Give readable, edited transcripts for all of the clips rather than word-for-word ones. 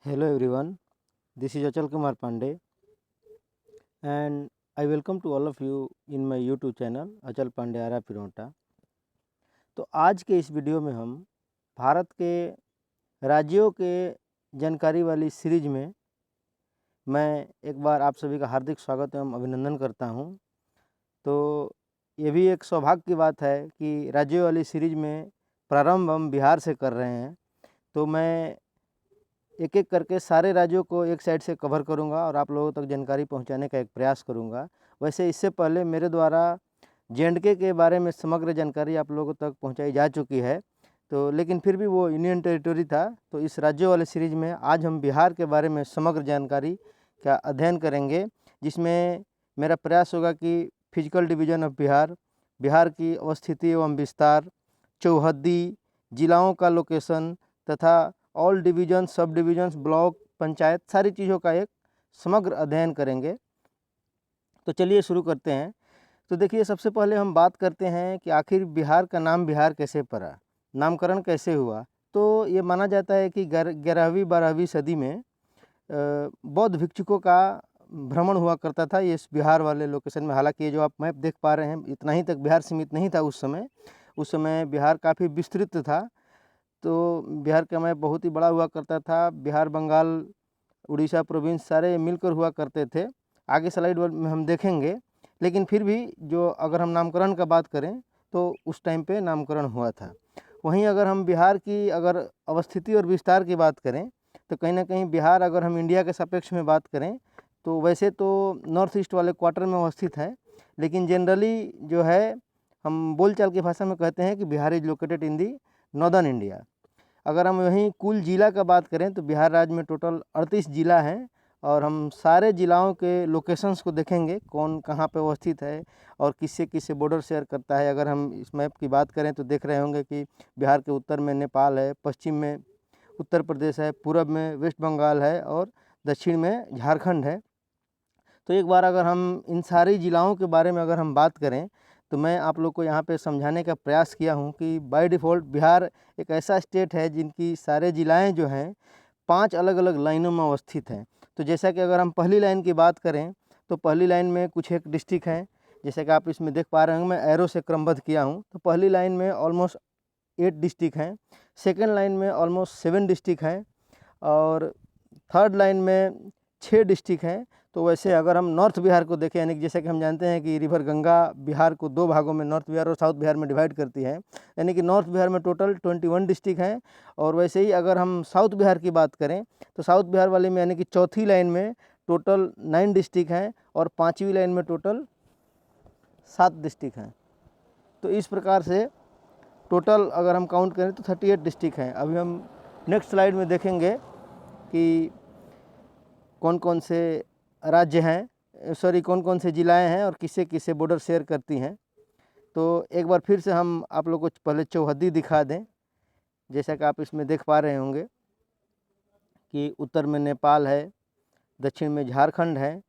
Hello everyone, this is Achal Kumar Pandey and I welcome to all of you in my YouTube channel अचल पांडे आरा पिरोटा। तो आज के इस video में हम भारत के राज्यों के जानकारी वाली सीरीज में मैं एक बार आप सभी का हार्दिक स्वागत एवं अभिनंदन करता हूं। तो ये भी एक सौभाग्य की बात है कि राज्यों वाली सीरीज में प्रारंभ हम बिहार से कर रहे हैं। तो मैं एक एक करके सारे राज्यों को एक साइड से कवर करूंगा और आप लोगों तक जानकारी पहुंचाने का एक प्रयास करूंगा। वैसे इससे पहले मेरे द्वारा जे.एंड.के के बारे में समग्र जानकारी आप लोगों तक पहुंचाई जा चुकी है, तो लेकिन फिर भी वो यूनियन टेरिटरी था। तो इस राज्यों वाले सीरीज में आज हम बिहार के बारे में समग्र जानकारी का अध्ययन करेंगे, जिसमें मेरा प्रयास होगा कि physical division of Bihar, Bihar की अवस्थिति एवं विस्तार, चौहद्दी, जिलाओं का लोकेशन तथा ऑल डिवीजन, सब डिवीजन्स, ब्लॉक, पंचायत, सारी चीज़ों का एक समग्र अध्ययन करेंगे। तो चलिए शुरू करते हैं। तो देखिए, सबसे पहले हम बात करते हैं कि आखिर बिहार का नाम बिहार कैसे पड़ा, नामकरण कैसे हुआ। तो ये माना जाता है कि 11वीं 12वीं सदी में बौद्ध भिक्षुकों का भ्रमण हुआ करता था ये बिहार वाले लोकेशन में। हालांकि ये जो आप मैप देख पा रहे हैं, इतना ही तक बिहार सीमित नहीं था उस समय बिहार काफ़ी विस्तृत था। तो बिहार का मैप बहुत ही बड़ा हुआ करता था। बिहार, बंगाल, उड़ीसा प्रोविंस सारे मिलकर हुआ करते थे। आगे स्लाइड में हम देखेंगे, लेकिन फिर भी जो अगर हम नामकरण का बात करें तो उस टाइम पे नामकरण हुआ था। वहीं अगर हम बिहार की अगर अवस्थिति और विस्तार की बात करें तो कहीं ना कहीं बिहार, अगर हम इंडिया के सापेक्ष में बात करें तो वैसे तो नॉर्थ ईस्ट वाले क्वार्टर में अवस्थित है, लेकिन जनरली जो है हम बोलचाल की भाषा में कहते हैं कि Bihar is located in the northern India. अगर हम वहीं कुल जिला का बात करें तो बिहार राज्य में टोटल 38 जिला हैं और हम सारे जिलाओं के लोकेशंस को देखेंगे, कौन कहाँ पे अवस्थित है और किससे किससे बॉर्डर शेयर करता है। अगर हम इस मैप की बात करें तो देख रहे होंगे कि बिहार के उत्तर में नेपाल है, पश्चिम में उत्तर प्रदेश है, पूरब में वेस्ट बंगाल है और दक्षिण में झारखंड है। तो एक बार अगर हम इन सारी जिलाओं के बारे में अगर हम बात करें तो मैं आप लोग को यहाँ पे समझाने का प्रयास किया हूँ कि बाय डिफ़ॉल्ट बिहार एक ऐसा स्टेट है जिनकी सारे जिलाएं जो हैं 5 अलग अलग लाइनों में अवस्थित हैं। तो जैसा कि अगर हम पहली लाइन की बात करें तो पहली लाइन में कुछ एक डिस्ट्रिक्ट हैं, जैसे कि आप इसमें देख पा रहे होंगे, मैं एरो से क्रमबद्ध किया हूँ। तो पहली लाइन में ऑलमोस्ट 8 डिस्ट्रिक्ट हैं, सेकेंड लाइन में ऑलमोस्ट 7 डिस्ट्रिक्ट हैं और थर्ड लाइन में 6 डिस्ट्रिक्ट हैं। तो वैसे अगर हम नॉर्थ बिहार को देखें, यानी कि जैसे कि हम जानते हैं कि रिवर गंगा बिहार को 2 भागों में, नॉर्थ बिहार और साउथ बिहार में डिवाइड करती है, यानी कि नॉर्थ बिहार में टोटल 21 डिस्ट्रिक्ट हैं। और वैसे ही अगर हम साउथ बिहार की बात करें तो साउथ बिहार वाले में, यानी कि चौथी लाइन में टोटल 9 डिस्ट्रिक्ट हैं और 5वीं लाइन में टोटल 7 डिस्ट्रिक्ट हैं। तो इस प्रकार से टोटल अगर हम काउंट करें तो 38 डिस्ट्रिक्ट हैं। अभी हम नेक्स्ट स्लाइड में देखेंगे कि कौन कौन से राज्य हैं, कौन कौन से जिलाएं हैं और किससे किससे बॉर्डर शेयर करती हैं। तो एक बार फिर से हम आप लोगों को पहले चौहद्दी दिखा दें। जैसा कि आप इसमें देख पा रहे होंगे कि उत्तर में नेपाल है, दक्षिण में झारखंड है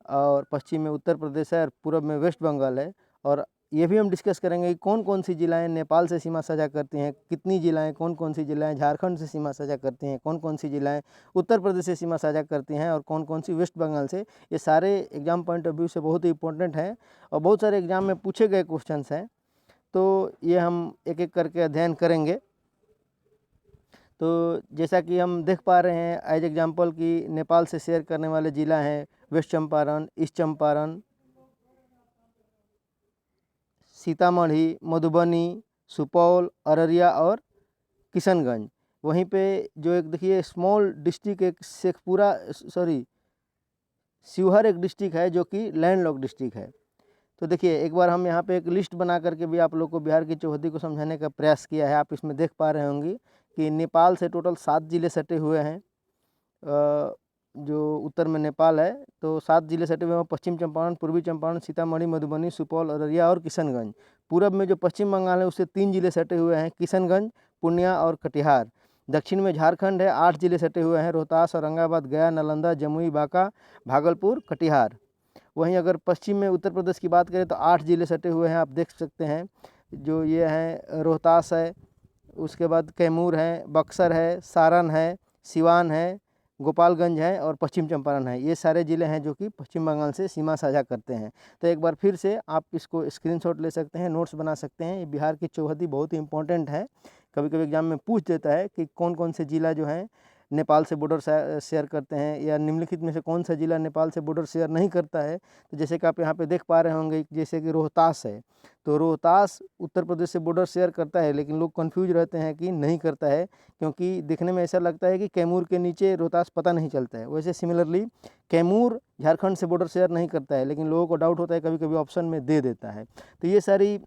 और पश्चिम में उत्तर प्रदेश है और पूर्व में वेस्ट बंगाल है। और ये भी हम डिस्कस करेंगे कि कौन कौन सी जिलाएं नेपाल से सीमा साझा करती हैं, कितनी जिलाएं, कौन कौन सी जिलाएं झारखंड से सीमा साझा करती हैं, कौन कौन सी जिलाएं उत्तर प्रदेश से सीमा साझा करती हैं और कौन कौन सी वेस्ट बंगाल से। ये सारे एग्जाम पॉइंट ऑफ व्यू से बहुत ही इंपॉर्टेंट हैं और बहुत सारे एग्जाम में पूछे गए क्वेश्चन हैं। तो ये हम एक एक करके अध्ययन करेंगे। तो जैसा कि हम देख पा रहे हैं एज एग्जाम्पल कि नेपाल से शेयर करने वाले ज़िला हैं वेस्ट चंपारण, ईस्ट चंपारण, सीतामढ़ी, मधुबनी, सुपौल, अररिया और किशनगंज। वहीं पे जो एक देखिए स्मॉल डिस्ट्रिक्ट, एक शेखपुरा शिवहर एक डिस्ट्रिक्ट है जो कि लैंडलॉक डिस्ट्रिक्ट है। तो देखिए एक बार हम यहाँ पे एक लिस्ट बना करके भी आप लोग को बिहार की चौहद्दी को समझाने का प्रयास किया है। आप इसमें देख पा रहे होंगे कि नेपाल से टोटल 7 जिले सटे हुए हैं। जो उत्तर में नेपाल है तो 7 जिले सटे हुए हैं, पश्चिम चंपारण, पूर्वी चंपारण, सीतामढ़ी, मधुबनी, सुपौल, अररिया और किशनगंज। पूरब में जो पश्चिम बंगाल है उससे 3 जिले सटे हुए हैं, किशनगंज, पूर्णिया और कटिहार। दक्षिण में झारखंड है, 8 जिले सटे हुए हैं, रोहतास, औरंगाबाद, गया, नालंदा, जमुई, बांका, भागलपुर, कटिहार। वहीं अगर पश्चिम में उत्तर प्रदेश की बात करें तो 8 जिले सटे हुए हैं, आप देख सकते हैं। जो ये हैं रोहतास है, उसके बाद कैमूर है, बक्सर है, सारण है, सिवान है, गोपालगंज है और पश्चिम चंपारण है। ये सारे ज़िले हैं जो कि पश्चिम बंगाल से सीमा साझा करते हैं। तो एक बार फिर से आप इसको स्क्रीनशॉट ले सकते हैं, नोट्स बना सकते हैं। ये बिहार की चौहद्दी बहुत ही इंपॉर्टेंट है, कभी कभी एग्जाम में पूछ देता है कि कौन कौन से ज़िला जो है नेपाल से बॉर्डर शेयर करते हैं, या निम्नलिखित में से कौन सा ज़िला नेपाल से बॉर्डर शेयर नहीं करता है। तो जैसे कि आप यहाँ पे देख पा रहे होंगे, जैसे कि रोहतास है, तो रोहतास उत्तर प्रदेश से बॉर्डर शेयर करता है, लेकिन लोग कंफ्यूज रहते हैं कि नहीं करता है, क्योंकि दिखने में ऐसा लगता है कि कैमूर के नीचे रोहतास पता नहीं चलता है। वैसे सिमिलरली कैमूर झारखंड से बॉर्डर शेयर नहीं करता है, लेकिन लोगों को डाउट होता है, कभी कभी ऑप्शन में दे देता है। तो ये सारी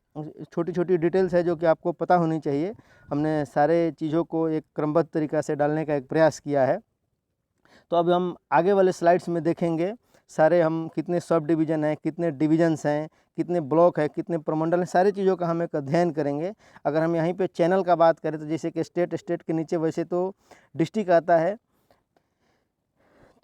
छोटी छोटी डिटेल्स है जो कि आपको पता होनी चाहिए। हमने सारे चीज़ों को एक क्रमबद्ध तरीक़ा से डालने का एक प्रयास किया है। तो अब हम आगे वाले स्लाइड्स में देखेंगे सारे हम कितने सब डिवीज़न हैं, कितने डिवीजन्स हैं, कितने ब्लॉक है, कितने प्रमंडल हैं, सारी चीज़ों का हम एक अध्ययन करेंगे। अगर हम यहीं पे चैनल का बात करें तो जैसे कि स्टेट के नीचे वैसे तो डिस्ट्रिक्ट आता है।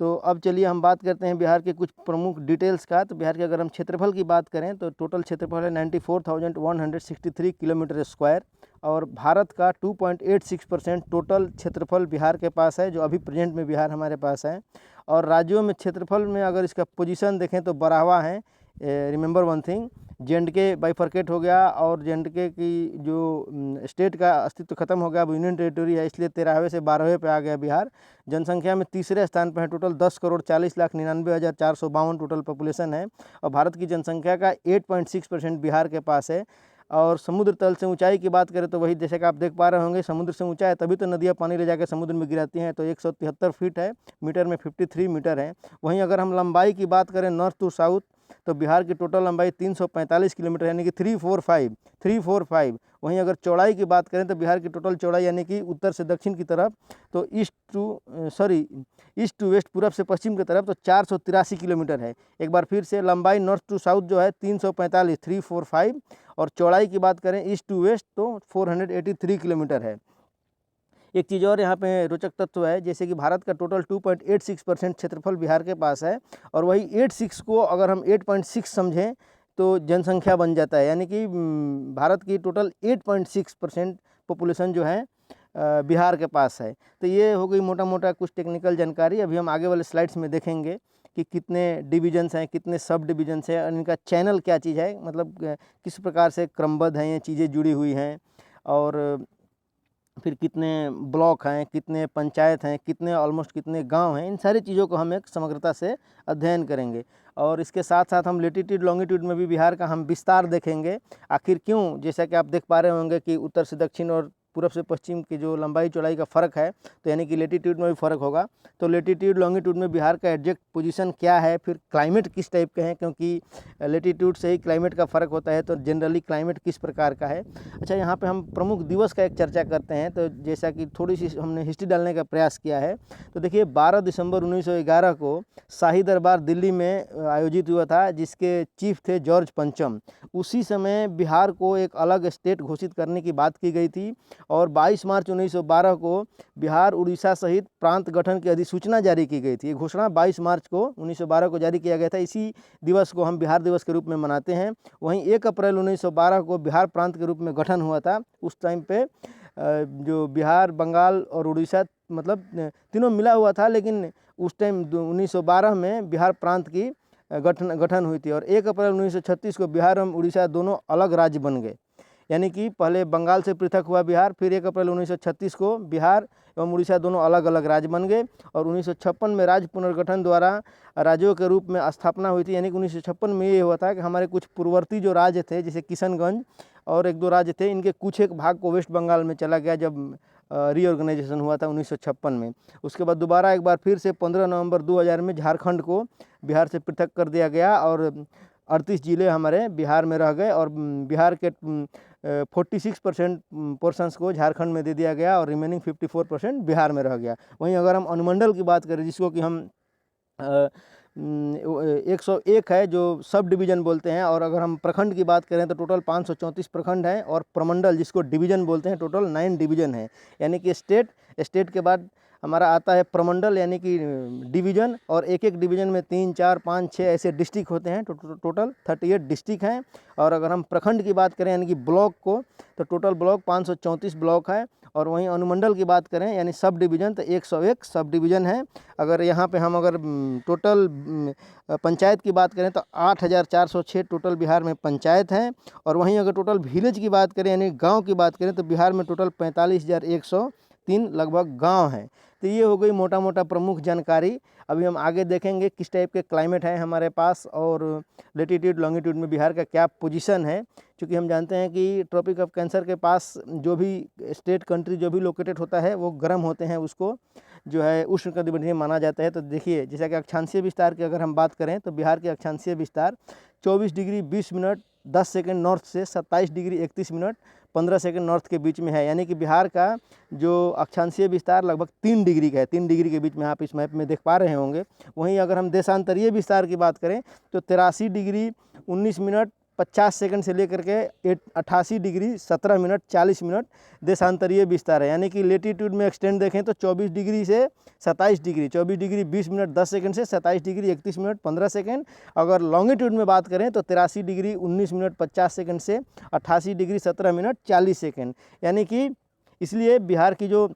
तो अब चलिए हम बात करते हैं बिहार के कुछ प्रमुख डिटेल्स का। तो बिहार के अगर हम क्षेत्रफल की बात करें तो टोटल क्षेत्रफल है 94,163 किलोमीटर स्क्वायर, और भारत का 2.86% टोटल क्षेत्रफल बिहार के पास है, जो अभी प्रेजेंट में बिहार हमारे पास है। और राज्यों में क्षेत्रफल में अगर इसका पोजीशन देखें तो 12वां है। Remember one thing, J&K bifurcate हो गया, और J&K की जो स्टेट का अस्तित्व खत्म हो गया, अब यूनियन टेरिटरी है, इसलिए 13वें से 12वें पे आ गया बिहार। जनसंख्या में तीसरे स्थान पर है, टोटल 10,40,99,452 टोटल पॉपुलेशन है, और भारत की जनसंख्या का 8.6% बिहार के पास है। और समुद्र तल से ऊंचाई की बात करें तो वही जैसे कि आप देख पा रहे होंगे, समुद्र से ऊंचा है तभी तो नदियाँ पानी ले जाकर समुद्र में गिराती हैं। तो 173 फीट है, मीटर में 53 मीटर है। वहीं अगर हम लंबाई की बात करें नॉर्थ टू साउथ, तो बिहार की टोटल लंबाई 345 किलोमीटर यानी कि 345। वहीं अगर चौड़ाई की बात करें तो बिहार की टोटल चौड़ाई यानी कि उत्तर से दक्षिण की तरफ, तो ईस्ट टू वेस्ट, पूरब से पश्चिम की तरफ, तो 483 किलोमीटर है। एक बार फिर से लंबाई नॉर्थ टू साउथ जो है 345 और चौड़ाई की बात करें ईस्ट टू वेस्ट तो 483 किलोमीटर है। एक चीज़ और यहाँ पे रोचक तत्व है, जैसे कि भारत का टोटल 2.86% क्षेत्रफल बिहार के पास है, और वही 86 को अगर हम 8.6 समझें तो जनसंख्या बन जाता है, यानी कि भारत की टोटल 8.6% पॉपुलेशन जो है बिहार के पास है। तो ये हो गई मोटा मोटा कुछ टेक्निकल जानकारी। अभी हम आगे वाले स्लाइड्स में देखेंगे कि कितने डिवीजन्स हैं, कितने सब डिवीजन्स हैं, और इनका चैनल क्या चीज़ है, मतलब किस प्रकार से क्रमबद्ध हैं ये चीज़ें जुड़ी हुई हैं, और फिर कितने ब्लॉक हैं, कितने पंचायत हैं, कितने गांव हैं, इन सारी चीज़ों को हम एक समग्रता से अध्ययन करेंगे। और इसके साथ साथ हम लेटीट्यूड लॉन्गिट्यूड में भी बिहार का हम विस्तार देखेंगे। आखिर क्यों, जैसा कि आप देख पा रहे होंगे कि उत्तर से दक्षिण और पूरब से पश्चिम की जो लंबाई चौड़ाई का फ़र्क है, तो यानी कि लेटीट्यूड में भी फ़र्क होगा। तो लेटीट्यूड लॉन्गिट्यूड में बिहार का एग्जैक्ट पोजीशन क्या है, फिर क्लाइमेट किस टाइप के हैं, क्योंकि लेटीट्यूड से ही क्लाइमेट का फ़र्क होता है, तो जनरली क्लाइमेट किस प्रकार का है। अच्छा, यहाँ पे हम प्रमुख दिवस का एक चर्चा करते हैं। तो जैसा कि थोड़ी सी हमने हिस्ट्री डालने का प्रयास किया है, तो देखिए 12 दिसंबर 1911 को शाही दरबार दिल्ली में आयोजित हुआ था, जिसके चीफ थे जॉर्ज पंचम। उसी समय बिहार को एक अलग स्टेट घोषित करने की बात की गई थी, और 22 मार्च 1912 को बिहार उड़ीसा सहित प्रांत गठन की अधिसूचना जारी की गई थी। ये घोषणा 22 मार्च को 1912 को जारी किया गया था। इसी दिवस को हम बिहार दिवस के रूप में मनाते हैं। वहीं 1 अप्रैल 1912 को बिहार प्रांत के रूप में गठन हुआ था। उस टाइम पे जो बिहार, बंगाल और उड़ीसा मतलब तीनों मिला हुआ था, लेकिन उस टाइम 1912 में बिहार प्रांत की गठन हुई थी। और 1 अप्रैल 1936 को बिहार एवं उड़ीसा दोनों अलग राज्य बन गए, यानी कि पहले बंगाल से पृथक हुआ बिहार, फिर 1 अप्रैल 1936 को बिहार एवं उड़ीसा दोनों अलग अलग राज्य बन गए। और 1956 में राज्य पुनर्गठन द्वारा राज्यों के रूप में स्थापना हुई थी। यानी कि 1956 में ये हुआ था कि हमारे कुछ पूर्ववर्ती जो राज्य थे, जैसे किशनगंज और 1-2 राज्य थे, इनके कुछ एक भाग को वेस्ट बंगाल में चला गया जब रीऑर्गेनाइजेशन हुआ था 1956 में। उसके बाद दोबारा एक बार फिर से 15 नवंबर 2000 में झारखंड को बिहार से पृथक कर दिया गया, और 38 ज़िले हमारे बिहार में रह गए, और बिहार के 46% पोर्शंस को झारखंड में दे दिया गया, और रिमेनिंग 54% बिहार में रह गया। वहीं अगर हम अनुमंडल की बात करें, जिसको कि हम 101 है जो सब डिवीज़न बोलते हैं, और अगर हम प्रखंड की बात करें तो टोटल 534 प्रखंड हैं, और प्रमंडल जिसको डिवीज़न बोलते हैं टोटल 9 डिवीज़न है। यानी कि स्टेट के बाद हमारा आता है प्रमंडल यानी कि डिवीज़न, और एक एक डिवीज़न में 3, 4, 5, 6 ऐसे डिस्ट्रिक्ट होते हैं। टोटल 38 डिस्ट्रिक्ट हैं। और अगर हम प्रखंड की बात करें यानी कि ब्लॉक को, तो टोटल ब्लॉक 534 ब्लॉक है। और वहीं अनुमंडल की बात करें यानी सब डिवीज़न, तो 101 सब डिवीज़न है। अगर यहाँ पे हम अगर टोटल पंचायत की बात करें तो 8406 टोटल बिहार में पंचायत हैं। और वहीं अगर टोटल विलेज की बात करें यानी गांव की बात करें तो बिहार में टोटल 45,103 लगभग गांव हैं। तो ये हो गई मोटा मोटा प्रमुख जानकारी। अभी हम आगे देखेंगे किस टाइप के क्लाइमेट है हमारे पास और लेटीट्यूड लॉन्गिट्यूड में बिहार का क्या पोजीशन है। क्योंकि हम जानते हैं कि ट्रॉपिक ऑफ कैंसर के पास जो भी स्टेट कंट्री जो भी लोकेटेड होता है वो गर्म होते हैं, उसको जो है उष्णकटिबंधीय माना जाता है। तो देखिए जैसा कि अक्षांशीय विस्तार की अगर हम बात करें तो बिहार के अक्षांशीय विस्तार 24 डिग्री 20 मिनट 10 सेकंड नॉर्थ से 27 डिग्री 31 मिनट 15 सेकंड नॉर्थ के बीच में है। यानी कि बिहार का जो अक्षांशीय विस्तार लगभग 3 डिग्री का है। 3 डिग्री के बीच में आप इस मैप में देख पा रहे होंगे। वहीं अगर हम देशांतरीय विस्तार की बात करें तो 83 डिग्री 19 मिनट 50 सेकंड से लेकर के 88 डिग्री 17 मिनट 40 मिनट देशांतरीय विस्तार है। यानी कि लेटीट्यूड में एक्सटेंड देखें तो 24 डिग्री से 27 डिग्री, 24 डिग्री 20 मिनट 10 सेकंड से 27 डिग्री 31 मिनट 15 सेकंड। अगर लॉन्गिट्यूड में बात करें तो 83 डिग्री 19 मिनट 50 सेकंड से 88 डिग्री 17 मिनट 40 सेकंड। यानी कि इसलिए बिहार की जो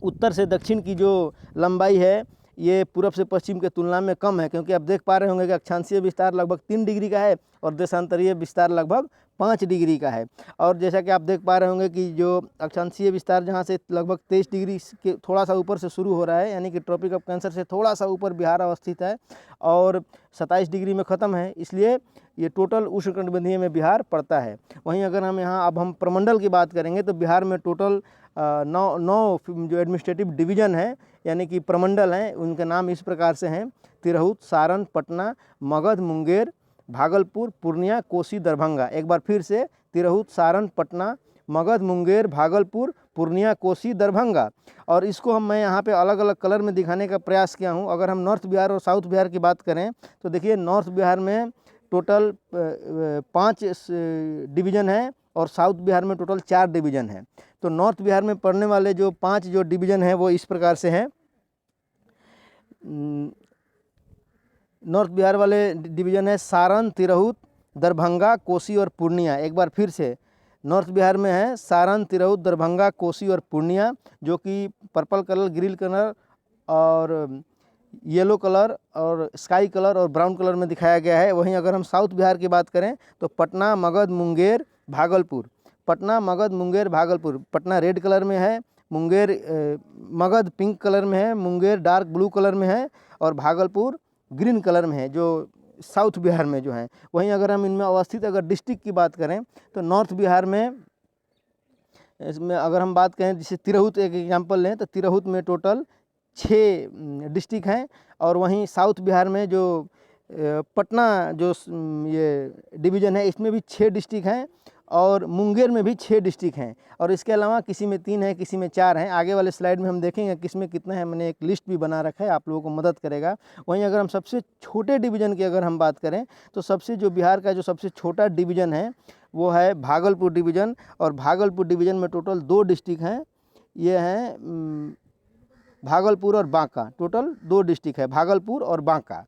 उत्तर से दक्षिण की जो लंबाई है ये पूर्व से पश्चिम के तुलना में कम है। क्योंकि आप देख पा रहे होंगे कि अक्षांशीय विस्तार लगभग 3 डिग्री का है और देशांतरीय विस्तार लगभग 5 डिग्री का है। और जैसा कि आप देख पा रहे होंगे कि जो अक्षांशीय विस्तार जहां से लगभग 23 डिग्री के थोड़ा सा ऊपर से शुरू हो रहा है, यानी कि ट्रॉपिक ऑफ कैंसर से थोड़ा सा ऊपर बिहार अवस्थित है और 27 डिग्री में ख़त्म है, इसलिए ये टोटल उष्णकटिबंधीय में बिहार पड़ता है। वहीं अगर हम यहाँ अब हम प्रमंडल की बात करेंगे तो बिहार में टोटल 9 जो एडमिनिस्ट्रेटिव डिवीज़न है यानी कि प्रमंडल हैं, उनके नाम इस प्रकार से हैं: तिरहुत, सारण, पटना, मगध, मुंगेर, भागलपुर, पूर्णिया, कोसी, दरभंगा। एक बार फिर से तिरहुत, सारण, पटना, मगध, मुंगेर, भागलपुर, पूर्णिया, कोसी, दरभंगा। और इसको मैं यहाँ पे अलग अलग कलर में दिखाने का प्रयास किया हूँ। अगर हम नॉर्थ बिहार और साउथ बिहार की बात करें तो देखिए नॉर्थ बिहार में टोटल 5 डिवीज़न है और साउथ बिहार में टोटल 4 डिवीज़न है। तो नॉर्थ बिहार में पड़ने वाले जो 5 जो डिवीज़न हैं वो इस प्रकार से हैं। नॉर्थ बिहार वाले डिवीज़न है सारण, तिरहुत, दरभंगा, कोसी और पूर्णिया। एक बार फिर से नॉर्थ बिहार में है सारण, तिरहुत, दरभंगा, कोसी और पूर्णिया, जो कि पर्पल कलर, ग्रीन कलर और येलो कलर और स्काई कलर और ब्राउन कलर में दिखाया गया है। वहीं अगर हम साउथ बिहार की बात करें तो पटना, मगध, मुंगेर, भागलपुर। पटना, मगध, मुंगेर, भागलपुर। पटना रेड कलर में है, मुंगेर मगध पिंक कलर में है, मुंगेर डार्क ब्लू कलर में है और भागलपुर ग्रीन कलर में है, जो साउथ बिहार में जो है। वहीं अगर हम इनमें अवस्थित अगर डिस्ट्रिक्ट की बात करें तो नॉर्थ बिहार में इसमें अगर हम बात करें जैसे तिरहुत एक एग्जांपल लें तो तिरहुत में टोटल 6 डिस्ट्रिक्ट हैं। और वहीं साउथ बिहार में जो पटना जो ये डिवीज़न है इसमें भी 6 डिस्ट्रिक्ट हैं और मुंगेर में भी 6 डिस्ट्रिक्ट हैं। और इसके अलावा किसी में 3 है, किसी में 4 हैं। आगे वाले स्लाइड में हम देखेंगे किस में कितना है, मैंने एक लिस्ट भी बना रखा है, आप लोगों को मदद करेगा। वहीं अगर हम सबसे छोटे डिवीज़न की अगर हम बात करें तो सबसे जो बिहार का जो सबसे छोटा डिवीज़न है वो है भागलपुर डिवीज़न। और भागलपुर डिवीज़न में टोटल 2 डिस्ट्रिक्ट हैं, ये हैं भागलपुर और बांका। टोटल 2 डिस्ट्रिक्ट है, भागलपुर और बांका।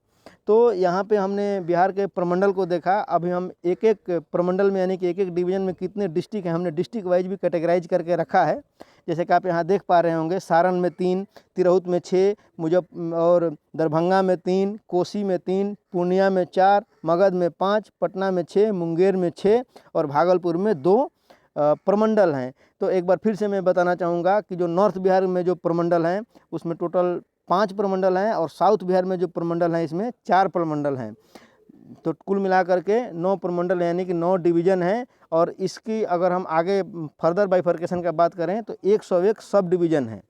तो यहाँ पे हमने बिहार के प्रमंडल को देखा। अभी हम एक एक प्रमंडल में यानी कि एक एक डिवीज़न में कितने डिस्ट्रिक्ट हैं हमने डिस्ट्रिक्ट वाइज भी कैटेगराइज करके रखा है। जैसे कि आप यहाँ देख पा रहे होंगे सारण में 3, तिरहुत में 6, और दरभंगा में 3, कोसी में 3, पूर्णिया में 4, मगध में 5, पटना में 6, मुंगेर में 6 और भागलपुर में 2 प्रमंडल हैं। तो एक बार फिर से मैं बताना चाहूँगा कि जो नॉर्थ बिहार में जो प्रमंडल हैं उसमें टोटल 5 प्रमंडल हैं और साउथ बिहार में जो प्रमंडल हैं इसमें 4 प्रमंडल हैं। तो कुल मिलाकर के 9 प्रमंडल यानी कि 9 डिवीज़न हैं। और इसकी अगर हम आगे फर्दर बाइफर्केशन का बात करें तो 101 सब डिवीज़न है।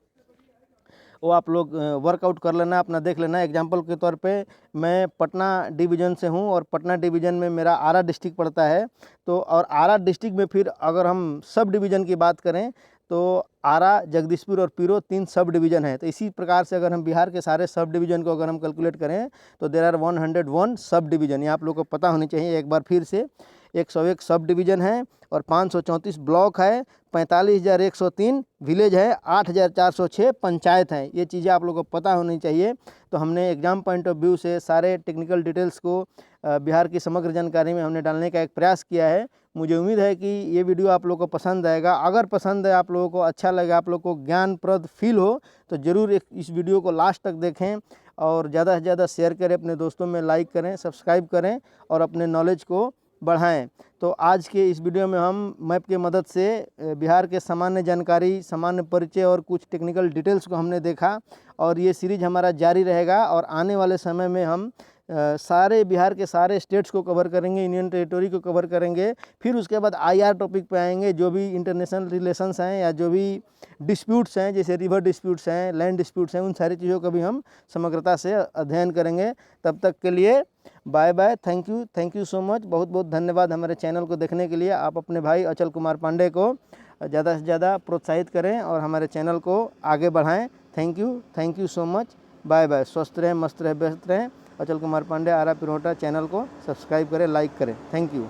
वो आप लोग वर्कआउट कर लेना, अपना देख लेना। एग्जांपल के तौर पे मैं पटना डिवीज़न से हूँ और पटना डिवीज़न में मेरा आरा डिस्ट्रिक्ट पड़ता है। तो और आरा डिस्ट्रिक्ट में फिर अगर हम सब डिवीज़न की बात करें तो आरा, जगदीशपुर और पीरो 3 सब डिवीज़न है। तो इसी प्रकार से अगर हम बिहार के सारे सब डिवीज़न को अगर हम कैलकुलेट करें तो देयर आर 101 सब डिवीज़न। ये आप लोग को पता होनी चाहिए। एक बार फिर से 101 सब डिवीज़न है और 534 ब्लॉक है, 45,103 विलेज है, 8,406 पंचायत हैं। ये चीज़ें आप लोगों को पता होनी चाहिए। तो हमने एग्ज़ाम पॉइंट ऑफ व्यू से सारे टेक्निकल डिटेल्स को बिहार की समग्र जानकारी में हमने डालने का एक प्रयास किया है। मुझे उम्मीद है कि ये वीडियो आप लोगों को पसंद आएगा। अगर पसंद है, आप लोगों को अच्छा लगे, आप लोगों को ज्ञानप्रद फील हो, तो ज़रूर इस वीडियो को लास्ट तक देखें और ज़्यादा से ज़्यादा शेयर करें, अपने दोस्तों में लाइक करें, सब्सक्राइब करें और अपने नॉलेज को बढ़ाएं। तो आज के इस वीडियो में हम मैप की मदद से बिहार के सामान्य जानकारी, सामान्य परिचय और कुछ टेक्निकल डिटेल्स को हमने देखा और ये सीरीज हमारा जारी रहेगा और आने वाले समय में हम सारे बिहार के सारे स्टेट्स को कवर करेंगे, यूनियन टेरिटरी को कवर करेंगे। फिर उसके बाद आईआर टॉपिक पे आएंगे, जो भी इंटरनेशनल रिलेशंस हैं या जो भी डिस्प्यूट्स हैं, जैसे रिवर डिस्प्यूट्स हैं, लैंड डिस्प्यूट्स हैं, उन सारी चीज़ों का भी हम समग्रता से अध्ययन करेंगे। तब तक के लिए bye bye, thank you so much. बहुत बहुत धन्यवाद हमारे चैनल को देखने के लिए। आप अपने भाई अचल कुमार पांडे को ज़्यादा से ज़्यादा प्रोत्साहित करें और हमारे चैनल को आगे बढ़ाएं। Thank you so much. Bye bye. स्वस्थ रहें, मस्त रहें, व्यस्त रहें। अचल कुमार पांडे आरा पिरोटा चैनल को सब्सक्राइब करें, लाइक करें। Thank you.